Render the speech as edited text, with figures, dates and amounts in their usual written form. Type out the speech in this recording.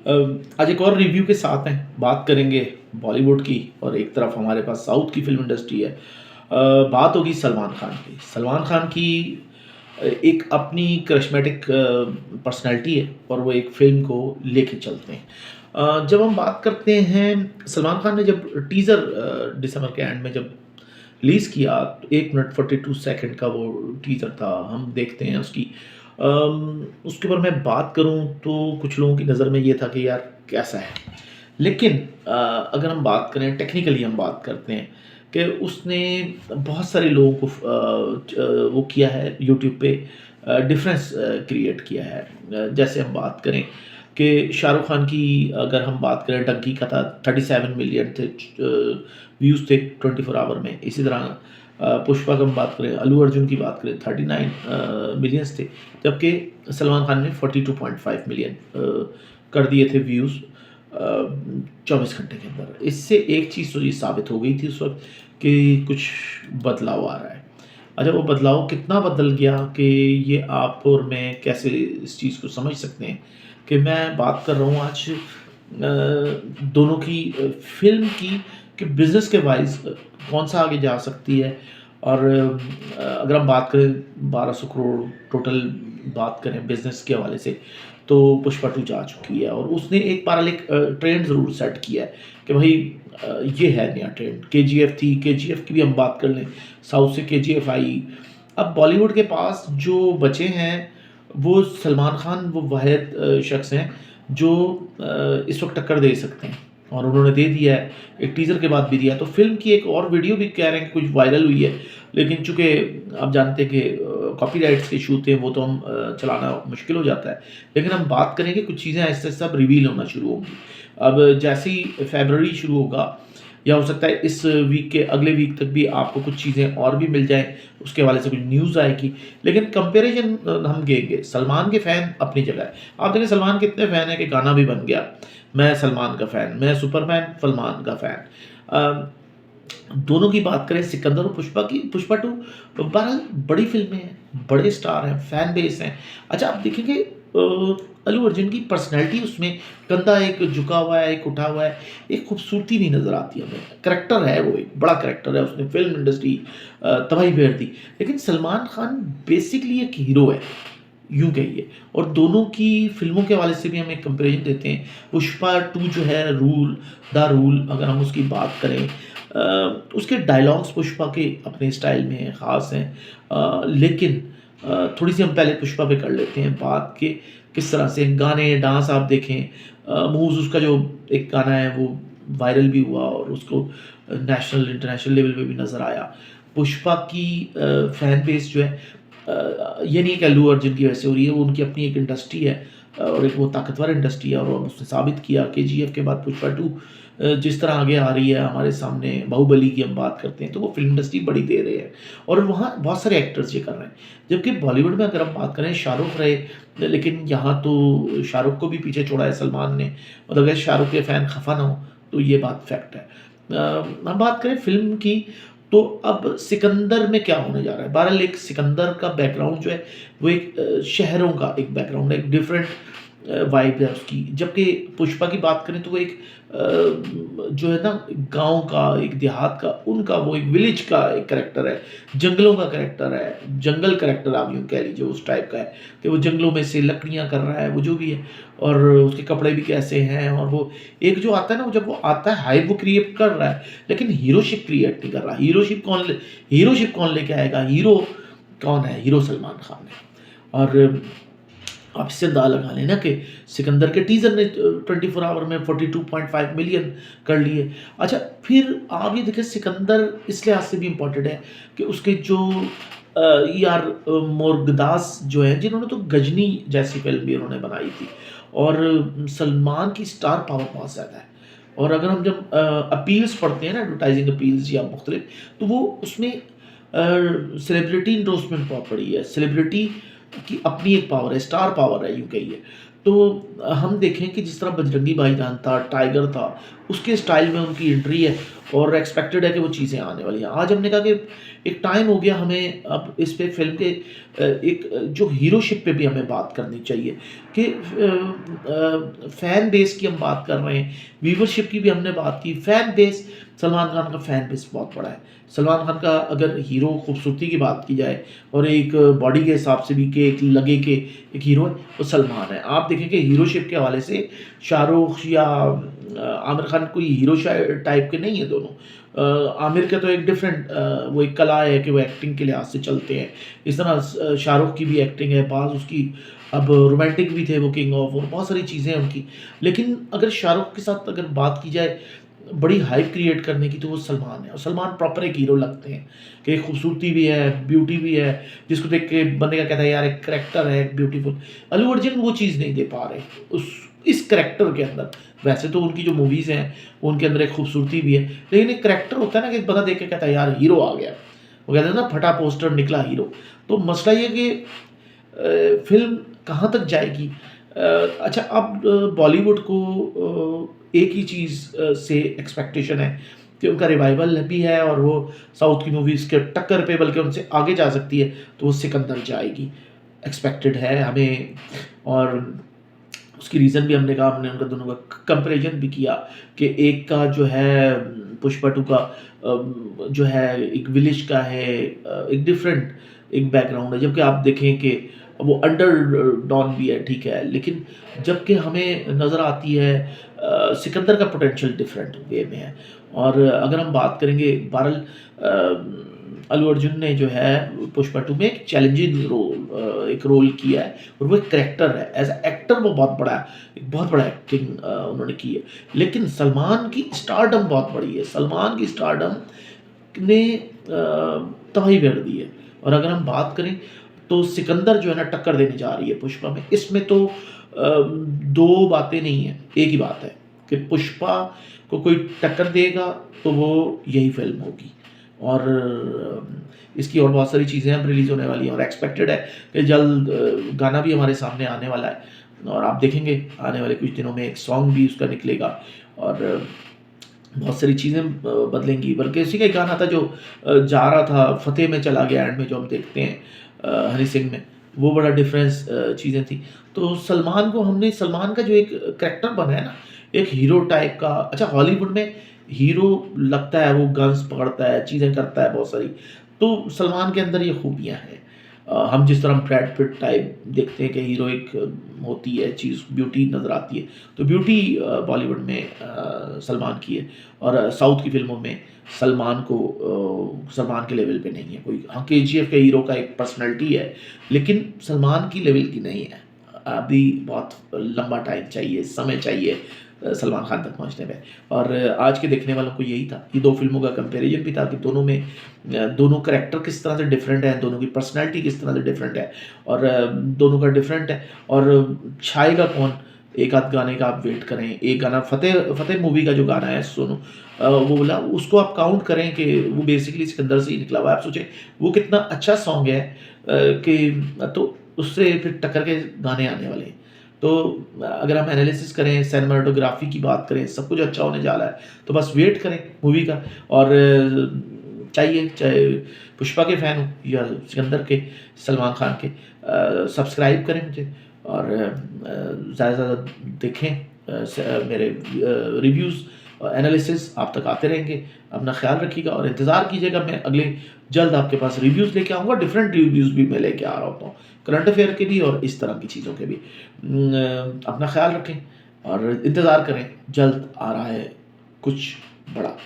आज एक और रिव्यू के साथ हैं, बात करेंगे बॉलीवुड की और एक तरफ हमारे पास साउथ की फ़िल्म इंडस्ट्री है। बात होगी सलमान खान की। सलमान खान की एक अपनी करिश्मेटिक पर्सनैलिटी है और वो एक फ़िल्म को लेके चलते हैं। जब हम बात करते हैं सलमान खान ने जब टीज़र दिसंबर के एंड में जब रिलीज़ किया, 1 मिनट 42 सेकंड का वो टीज़र था, हम देखते हैं उसकी उसके ऊपर मैं बात करूँ तो कुछ लोगों की नज़र में ये था कि यार कैसा है? लेकिन अगर हम बात करें टेक्निकली हम बात करते हैं कि उसने बहुत सारे लोगों को वो किया है यूट्यूब पे डिफरेंस क्रिएट किया है। जैसे हम बात करें कि शाहरुख खान की अगर हम बात करें डंकी का था 37 मिलियन थे व्यूज़ थे 24 आवर में। इसी तरह पुष्पा की हम बात करें, अल्लू अर्जुन की बात करें 39 मिलियंस थे, जबकि सलमान खान ने 42.5 मिलियन कर दिए थे व्यूज़ 24 घंटे के अंदर। इससे एक चीज़ तो ये साबित हो गई थी उस वक़्त कि कुछ बदलाव आ रहा है। अच्छा, वो बदलाव कितना बदल गया कि ये आप और मैं कैसे इस चीज़ को समझ सकते हैं कि मैं बात कर रहा हूँ आज दोनों की फ़िल्म की कि बिज़नेस के वाइज़ कौन-सा आगे जा सकती है और अगर हम बात करें 1200 करोड़ टोटल बात करें बिज़नेस के हवाले से, तो पुष्पा 2 जा चुकी है और उसने एक बार एक ट्रेंड ज़रूर सेट किया है कि भई ये है नया ट्रेंड। केजीएफ थी, केजीएफ की भी हम बात कर लें, साउथ से केजीएफ आई। अब बॉलीवुड के पास जो बचे हैं, वो सलमान खान वो वाहिद शख्स हैं जो इस वक़्त टक्कर दे सकते हैं और उन्होंने दे दिया है, एक टीज़र के बाद भी दिया। तो फ़िल्म की एक और वीडियो भी कह रहे हैं कि कुछ वायरल हुई है, लेकिन चूँकि आप जानते हैं कि कॉपीराइट्स के इश्यू थे, वो तो हम चलाना मुश्किल हो जाता है। लेकिन हम बात करेंगे कुछ चीज़ें आहिस्ता-आहिस्ता अब रिवील होना शुरू होंगी। अब जैसे ही फ़रवरी शुरू होगा या हो सकता है इस वीक के अगले वीक तक भी आपको कुछ चीज़ें और भी मिल जाएँ, उसके हवाले से कुछ न्यूज़ आएगी। लेकिन कंपैरिज़न हम लेंगे, सलमान के फ़ैन अपनी जगह है। आप देखें सलमान के इतने फ़ैन हैं कि गाना भी बन गया, मैं सलमान का फ़ैन, मैं सुपरमैन, सलमान का फ़ैन। दोनों की बात करें सिकंदर और पुष्पा की, पुष्पा 2 बहरहाल बड़ी फ़िल्में हैं, बड़े स्टार हैं, फ़ैन बेस हैं। अच्छा, आप देखेंगे अल्लू अर्जुन की पर्सनैलिटी उसमें कंधा एक झुका हुआ है, एक उठा हुआ है, एक खूबसूरती नहीं नज़र आती हमें। करैक्टर है वो, एक बड़ा करैक्टर है, उसने फ़िल्म इंडस्ट्री तबाही फेर दी। लेकिन सलमान खान बेसिकली एक हीरो है, यूँ कहिए, और दोनों की फ़िल्मों के हवाले से भी हम एक कंपैरिज़न देते हैं। पुष्पा 2 जो है रूल, द रूल अगर हम उसकी बात करें उसके डायलॉग्स पुष्पा के अपने स्टाइल में हैं, ख़ास हैं। लेकिन थोड़ी-सी हम पहले पुष्पा पे कर लेते हैं बात कि किस तरह से गाने, डांस आप देखें मूव्स उसका जो एक गाना है वो वायरल भी हुआ और उसको नेशनल, इंटरनेशनल लेवल पे भी नज़र आया। पुष्पा की फैन बेस जो है ये नहीं है कि अल्लू अर्जुन की वजह से हो रही है, वो उनकी अपनी एक इंडस्ट्री है और एक वो ताकतवर इंडस्ट्री है और उसने साबित किया केजीएफ के बाद पुष्पा 2 जिस तरह आगे आ रही है हमारे सामने, बाहुबली की हम बात करते हैं, तो वो फ़िल्म इंडस्ट्री बड़ी दे रही है और वहाँ बहुत सारे एक्टर्स ये कर रहे हैं। जबकि बॉलीवुड में अगर हम बात करें शाहरुख रहे, लेकिन यहाँ तो शाहरुख को भी पीछे छोड़ा है सलमान ने। मतलब अगर शाहरुख के फ़ैन खफ़ा ना हो, तो ये बात फैक्ट है। हम बात करें फ़िल्म की, तो अब सिकंदर में क्या होने जा रहा है? बहरहाल एक सिकंदर का बैकग्राउंड जो है, वो एक शहरों का एक बैकग्राउंड है, एक डिफरेंट वाइब है उसकी। जबकि पुष्पा की बात करें तो वो एक जो है ना गाँव का, एक देहात का, उनका वो एक विलेज का एक करैक्टर है, जंगलों का करैक्टर है, जंगल करैक्टर आप यूँ कह लीजिए उस टाइप का है कि वो जंगलों में से लकड़ियाँ कर रहा है, वो जो भी है और उसके कपड़े भी कैसे हैं और वो एक जो आता है ना, वो जब वो आता है हाइप वो क्रिएट कर रहा है, लेकिन हीरोशिप क्रिएट नहीं कर रहा। हीरोशिप कौन लेके आएगा? हीरो कौन है? हीरो सलमान खान है। और आप इससे अंदाज़ा लगा लें ना कि सिकंदर के टीज़र ने 24 आवर में 42.5 मिलियन कर लिए। अच्छा, फिर आप ये देखें सिकंदर इस लिहाज से भी इम्पोर्टेंट है कि उसके जो मोर्गदास जो हैं जिन्होंने तो गजनी जैसी फ़िल्म भी उन्होंने बनाई थी और सलमान की स्टार पावर बहुत ज़्यादा है। और अगर हम जब अपील्स पढ़ते हैं ना एडवर्टाइज़िंग अपील्स या मुख्तलिफ, तो वो उसमें सेलिब्रिटी एंडोर्समेंट बहुत बड़ी है। सेलिब्रिटी की अपनी एक पावर है, स्टार पावर है यूँ कहिए। तो हम देखें कि जिस तरह बजरंगी भाईजान था, टाइगर था, उसके स्टाइल में उनकी एंट्री है और एक्सपेक्टेड है कि वो चीज़ें आने वाली हैं। आज हमने कहा कि एक टाइम हो गया, हमें अब इस पे फ़िल्म के एक जो हीरोशिप पे भी हमें बात करनी चाहिए कि फ़ैन बेस की हम बात कर रहे हैं, व्यूवरशिप की भी हमने बात की। फ़ैन बेस, सलमान खान का फ़ैन बेस बहुत बड़ा है। सलमान खान का अगर हीरो खूबसूरती की बात की जाए और एक बॉडी के हिसाब से भी कि एक लगे कि एक हीरो है, वो सलमान है। आप देखें कि हीरोशिप के हवाले से शाहरुख या आमिर खान कोई हीरो टाइप के नहीं है दोनों। आमिर का तो एक डिफरेंट वो एक कला है कि वो एक्टिंग के लिहाज से चलते हैं। इस तरह शाहरुख की भी एक्टिंग है, बाज़ उसकी अब रोमांटिक भी थे वो किंग ऑफ, और बहुत सारी चीज़ें हैं उनकी। लेकिन अगर शाहरुख के साथ अगर बात की जाए बड़ी हाइप क्रिएट करने की, तो वो सलमान है, और सलमान प्रॉपर एक हीरो लगते हैं कि खूबसूरती भी है, ब्यूटी भी है, जिसको देख के बंदे का कहता है यार एक करैक्टर है, एक ब्यूटीफुल। अल्लू अर्जुन वो चीज़ नहीं दे पा रहे उस इस करैक्टर के अंदर। वैसे तो उनकी जो मूवीज़ हैं, उनके अंदर एक खूबसूरती भी है, लेकिन एक करैक्टर होता है ना कि बंदा देख के कहता है यार हीरो आ गया। वो कहते हैं ना फटा पोस्टर निकला हीरो। तो मसला ये है कि फ़िल्म कहाँ तक जाएगी? अच्छा, अब बॉलीवुड को एक ही चीज़ से एक्सपेक्टेशन है कि उनका रिवाइवल भी है और वो साउथ की मूवीज़ के टक्कर पे बल्कि उनसे आगे जा सकती है, तो वो सिकंदर जाएगी। एक्सपेक्टेड है हमें, और उसकी रीज़न भी हमने कहा, हमने उनका दोनों का कंपैरिज़न भी किया कि एक का जो है पुष्पा 2 का जो है एक विलेज का है, एक डिफरेंट एक बैकग्राउंड है, जबकि आप देखें कि वो अंडर डॉन भी है, ठीक है, लेकिन जबकि हमें नज़र आती है सिकंदर का पोटेंशियल डिफरेंट वे में है। और अगर हम बात करेंगे बहरहाल, अल्लू अर्जुन ने जो है पुष्पा 2 में एक चैलेंजिंग एक रोल किया है, और वो एक करैक्टर है, एज़ अ एक्टर वो बहुत बड़ा है, एक बहुत बड़ा एक्टिंग उन्होंने की है। लेकिन सलमान की स्टारडम बहुत बड़ी है, सलमान की स्टारडम ने तबाही कर दी है। और अगर हम बात करें तो सिकंदर जो है ना टक्कर देने जा रही है पुष्पा में। इसमें तो 2 बातें नहीं हैं, एक ही बात है कि पुष्पा को कोई टक्कर देगा तो वो यही फ़िल्म होगी। और इसकी और बहुत सारी चीज़ें अब रिलीज़ होने वाली हैं, और एक्सपेक्टेड है कि जल्द गाना भी हमारे सामने आने वाला है, और आप देखेंगे आने वाले कुछ दिनों में एक सॉन्ग भी उसका निकलेगा, और बहुत सारी चीज़ें बदलेंगी। बल्कि इसी का एक गाना था जो जा रहा था, फ़तेह में चला गया एंड में जो हम देखते हैं हनी सिंह में, वो बड़ा डिफरेंस चीज़ें थी। तो सलमान का जो एक करैक्टर बना है ना, एक हीरो टाइप का। अच्छा, हॉलीवुड में हीरो लगता है वो गन्स पकड़ता है, चीज़ें करता है बहुत सारी, तो सलमान के अंदर ये खूबियाँ हैं। हम जिस तरह ब्रैड पिट टाइप देखते हैं कि हीरो एक होती है चीज़, ब्यूटी नज़र आती है, तो ब्यूटी बॉलीवुड में सलमान की है, और साउथ की फ़िल्मों में सलमान के लेवल पे नहीं है कोई। हाँ, केजीएफ के हीरो का एक पर्सनैलिटी है, लेकिन सलमान की लेवल की नहीं है। अभी बहुत लंबा टाइम चाहिए, समय चाहिए सलमान खान तक पहुँचने में। और आज के देखने वालों को यही था, ये 2 फ़िल्मों का कंपैरिज़न भी था कि दोनों में दोनों करैक्टर किस तरह से डिफरेंट हैं, दोनों की पर्सनैलिटी किस तरह से डिफरेंट है, और दोनों का डिफरेंट है, और छाएगा कौन? एक आध गाने का आप वेट करें। एक गाना फ़तेह मूवी का जो गाना है सोनू, वो बोला उसको आप काउंट करें कि वो बेसिकली सिकंदर से ही निकला हुआ है। आप सोचें वो कितना अच्छा सॉन्ग है, कि तो उससे फिर टक्कर के गाने आने वाले हैं। तो अगर हम एनालिसिस करें, सिनेमेटोग्राफी की बात करें, सब कुछ अच्छा होने जा रहा है, तो बस वेट करें मूवी का। और चाहे पुष्पा के फ़ैन हो या सिकंदर के, सलमान खान के, सब्सक्राइब करें मुझे, और ज़्यादा से ज़्यादा देखें मेरे रिव्यूज़, एनालिसिस आप तक आते रहेंगे। अपना ख़्याल रखिएगा और इंतज़ार कीजिएगा, मैं अगले जल्द आपके पास रिव्यूज़ लेके आऊँगा। डिफरेंट रिव्यूज़ भी मैं लेके आ रहा होता हूँ, करंट अफेयर के भी और इस तरह की चीज़ों के भी। अपना ख़्याल रखें और इंतज़ार करें, जल्द आ रहा है कुछ बड़ा।